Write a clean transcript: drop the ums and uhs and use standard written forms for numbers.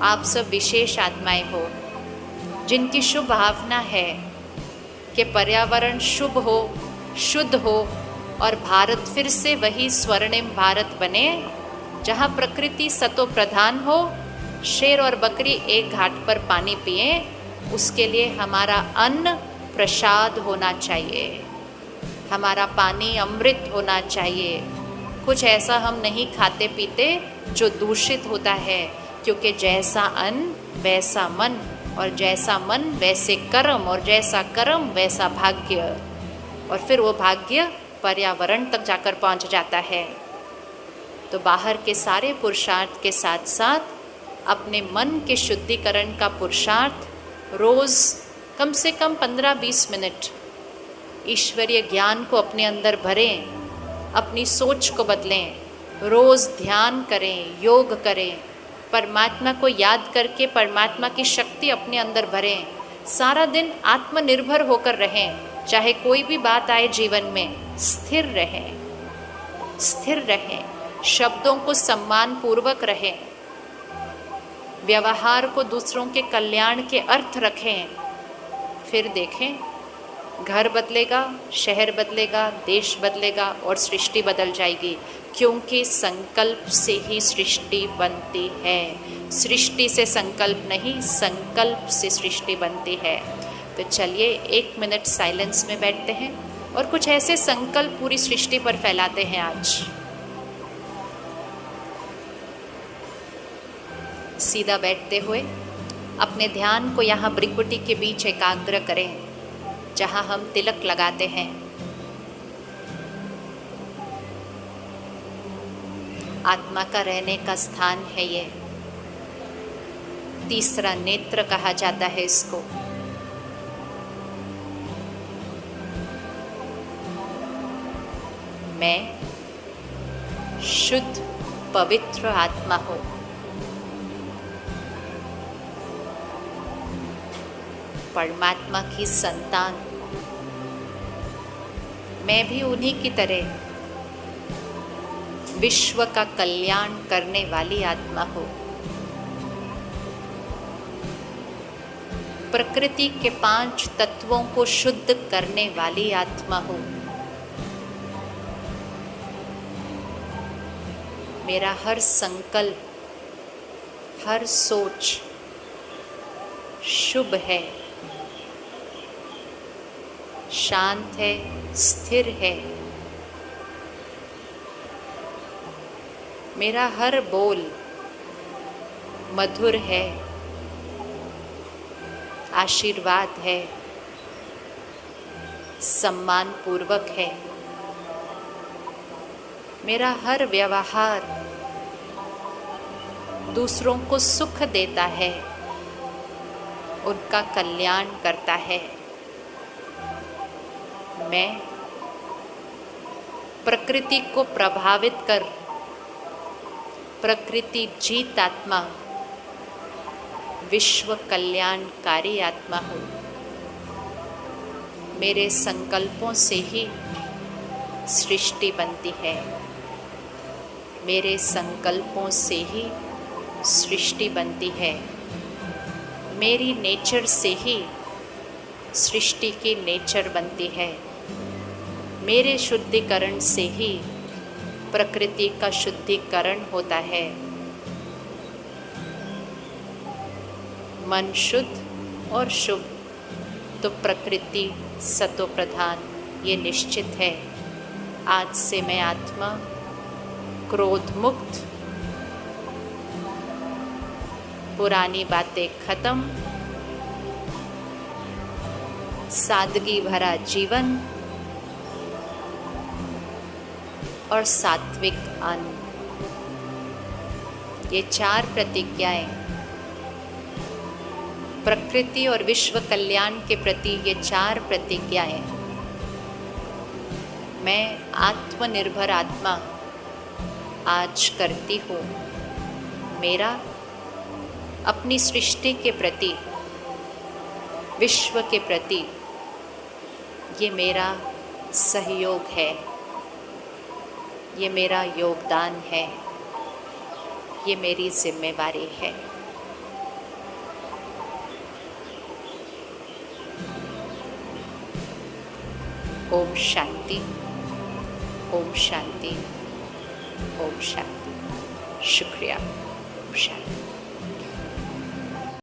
आप सब विशेष आत्माएं हो जिनकी शुभ भावना है कि पर्यावरण शुभ हो, शुद्ध हो और भारत फिर से वही स्वर्णिम भारत बने जहाँ प्रकृति सतो प्रधान हो, शेर और बकरी एक घाट पर पानी पिए। उसके लिए हमारा अन्न प्रसाद होना चाहिए, हमारा पानी अमृत होना चाहिए। कुछ ऐसा हम नहीं खाते पीते जो दूषित होता है, क्योंकि जैसा अन्न वैसा मन, और जैसा मन वैसे कर्म, और जैसा कर्म वैसा भाग्य, और फिर वो भाग्य पर्यावरण तक जाकर पहुंच जाता है। तो बाहर के सारे पुरुषार्थ के साथ साथ अपने मन के शुद्धिकरण का पुरुषार्थ रोज़ कम से कम 15-20 मिनट ईश्वरीय ज्ञान को अपने अंदर भरें, अपनी सोच को बदलें, रोज़ ध्यान करें, योग करें, परमात्मा को याद करके परमात्मा की शक्ति अपने अंदर भरें। सारा दिन आत्मनिर्भर होकर रहें, चाहे कोई भी बात आए जीवन में स्थिर रहें, स्थिर रहें, शब्दों को सम्मान पूर्वक रहें, व्यवहार को दूसरों के कल्याण के अर्थ रखें। फिर देखें, घर बदलेगा, शहर बदलेगा, देश बदलेगा और सृष्टि बदल जाएगी, क्योंकि संकल्प से ही सृष्टि बनती है। सृष्टि से संकल्प नहीं, संकल्प से सृष्टि बनती है। तो चलिए 1 मिनट साइलेंस में बैठते हैं और कुछ ऐसे संकल्प पूरी सृष्टि पर फैलाते हैं। आज सीधा बैठते हुए अपने ध्यान को यहाँ भ्रिकुटी के बीच एकाग्र करें, जहाँ हम तिलक लगाते हैं। आत्मा का रहने का स्थान है ये। तीसरा नेत्र कहा जाता है इसको। मैं शुद्ध पवित्र आत्मा हूँ। परमात्मा की संतान। मैं भी उन्हीं की तरह विश्व का कल्याण करने वाली आत्मा हूँ। प्रकृति के 5 तत्वों को शुद्ध करने वाली आत्मा हूँ। मेरा हर संकल्प, हर सोच शुभ है, शांत है, स्थिर है। मेरा हर बोल मधुर है, आशीर्वाद है, सम्मान पूर्वक है। मेरा हर व्यवहार दूसरों को सुख देता है, उनका कल्याण करता है। मैं प्रकृति को प्रभावित कर प्रकृति जीत आत्मा, विश्व कल्याणकारी आत्मा हूँ। मेरे संकल्पों से ही सृष्टि बनती है, मेरे संकल्पों से ही सृष्टि बनती है। मेरी नेचर से ही सृष्टि की नेचर बनती है। मेरे शुद्धिकरण से ही प्रकृति का शुद्धिकरण होता है। मन शुद्ध और शुभ तो प्रकृति सतो प्रधान, ये निश्चित है। आज से मैं आत्मा क्रोध मुक्त, पुरानी बातें खत्म, सादगी भरा जीवन और सात्विक अन्न, ये 4 प्रतिज्ञाएं प्रकृति और विश्व कल्याण के प्रति, ये 4 प्रतिज्ञाएं मैं आत्मनिर्भर आत्मा आज करती हूँ। मेरा अपनी सृष्टि के प्रति, विश्व के प्रति ये मेरा सहयोग है, ये मेरा योगदान है, ये मेरी जिम्मेवारी है। ओम शांति, ओम शांति, ओम शांति। शुक्रिया। ओम शांति।